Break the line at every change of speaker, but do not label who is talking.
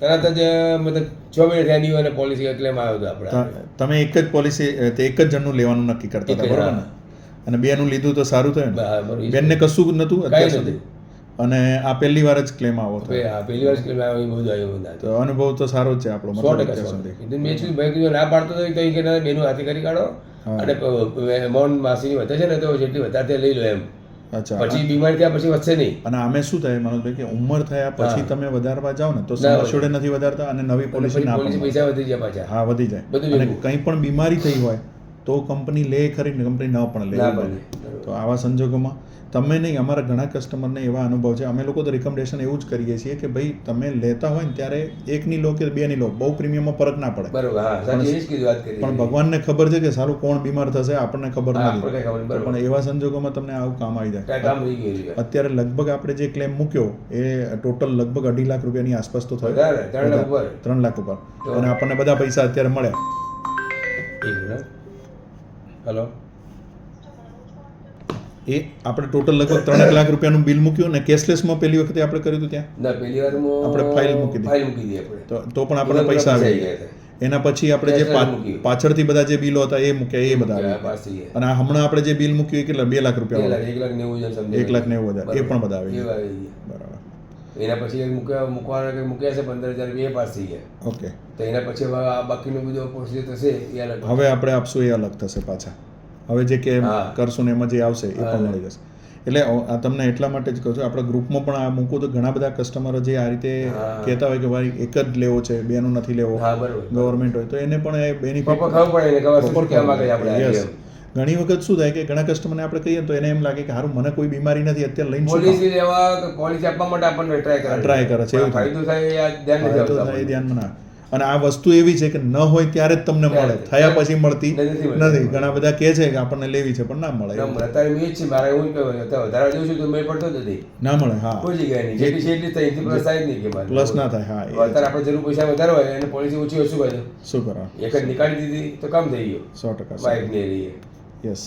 તરત જ મતલબ 6 મિનિટ થયા અને પોલિસી ક્લેમ આવ્યો હતો આપણે.
તમે એક જ પોલિસી તે એક જ જણનું લેવાનું નક્કી કરતા હતા બરોબર ને? અને બેનું લીધું તો સારું થયું ને? બેનને કશું નહોતું અત્યાર સુધી? અને આ પહેલી વાર જ ક્લેમ આવ્યો હતો?
પહેલી વાર ક્લેમ આવ્યો, એ બધું આવ્યું.
તો અનુભવ તો સારો જ છે આપણો, મતલબ અત્યાર સુધી.
મેં શું ભાઈ કીધું ના પાડતો હતો તો કે બેનું હાથી કરી કાઢો અને અમાઉન્ટ માસીની વધે છે ને તો જેટલી વધારે લઈ લો એમ.
અચ્છા,
પછી બીમારી થયા પછી વધશે નહીં.
અને આમે શું થાય મનોજભાઈ કે ઉંમર થયા પછી તમે વધારવા જાઓ ને તો સમસ્યોડે નથી વધારતા અને નવી પોલિસી ના પણ
પૈસા વધી જાય પાછા.
હા, વધી જાય. અને કંઈ પણ બીમારી થઈ હોય તો કંપની લે ખરી ને કંપની ન પણ લે. તો આવા સંજોગોમાં તમે નહીં, અમારા ઘણા કસ્ટમરને એવા અનુભવ છે. અમે લોકો તો રિકમેન્ડેશન એવું જ કરીએ છીએ કે ભાઈ તમે લેતા હોય ને ત્યારે એકની લો કે બેની લો, બહુ પ્રીમિયમમાં ફરક ના પડે.
બરોબર, હા, સાચી એ જ કીધું, વાત કરી.
પણ ભગવાનને ખબર છે કે સારું કોણ બીમાર થશે આપણને ખબર નથી, પણ એવા સંજોગોમાં તમને આવું કામ આવી જાય. અત્યારે લગભગ આપણે જે ક્લેમ મૂક્યો એ ટોટલ લગભગ 2.5 લાખ રૂપિયાની આસપાસ તો થયો. 3 લાખ ઉપર. અને આપણને બધા પૈસા અત્યારે મળ્યા.
હેલો,
એ આપણે ટોટલ લગભગ 3 લાખ રૂપિયાનું બિલ મૂક્યું ને કેશલેસમાં પહેલી વખતે આપણે કર્યું હતું ત્યાં?
ના, પહેલી વાર
આપણે ફાઇલ મૂકી દીધી આપણે, તો પણ આપણને પૈસા આવી ગયા. એના પછી આપણે જે પાછળથી બધા જે બિલો હતા એ મૂક્યા, એ બધા આવી. અને આ હમણાં આપણે જે બિલ મૂક્યું એ કેટલા? 2 લાખ રૂપિયા, 1,90,000, એ પણ બધા આવી ગયા. બરાબર.
એના પછી મૂક્યા છે 15,000 એ પાસ થઈ ગયા.
ઓકે.
તો એના પછી બાકીનું બધું પ્રોસીજર થશે એ અલગ.
હવે આપણે આપશું એ અલગ થશે પાછા. હવે જે કે કરશું ને એમાં જે આવશે એ પણ મળી જશે. એટલે આ તમને એટલા માટે જ કહું છું, આપણા ગ્રુપમાં પણ આ મૂકું તો ઘણા બધા કસ્ટમરો જે આ રીતે કહેતા હોય કે ભાઈ એક જ લેવો છે, બેનું નથી લેવો, ગવર્મેન્ટ હોય તો એને પણ એ બેનિફિટ ઘણી વખત શું થાય કે ઘણા કસ્ટમરને આપણે કહીએ તો એને એમ લાગે કે હારું મને કોઈ બીમારી નથી અત્યારે લઈને
પોલિસી આપવા માટે આપણને
ટ્રાય કરે છે, એવું
ફાયદો થાય
એ ધ્યાનમાં ના. અને આ વસ્તુ એવી છે કે ન હોય ત્યારે જ તમને મળે, થયા પછી મળતી નથી. ઘણા બધા કહે છે કે આપણને લેવી છે પણ ના મળે.
અત્યારે મેં જ છે, મારે એવું વધારે જોઉં છું તો મેં પડતો જ નથી,
ના મળે. હા,
કોઈ જગ્યાએ નહીં, જેટલી છે એટલી થાય, પ્લસ થાય જ નહીં કે
પ્લસ ના થાય. હા,
અત્યારે આપણે જરૂર પૈસા વધારે હોય અને પોલિસી ઓછી હોય શું કરે,
શું કરો,
એક જ નીકાળી દીધી તો કામ થઈ ગયો.
100%
બાઇક ને લઈએ.
યસ.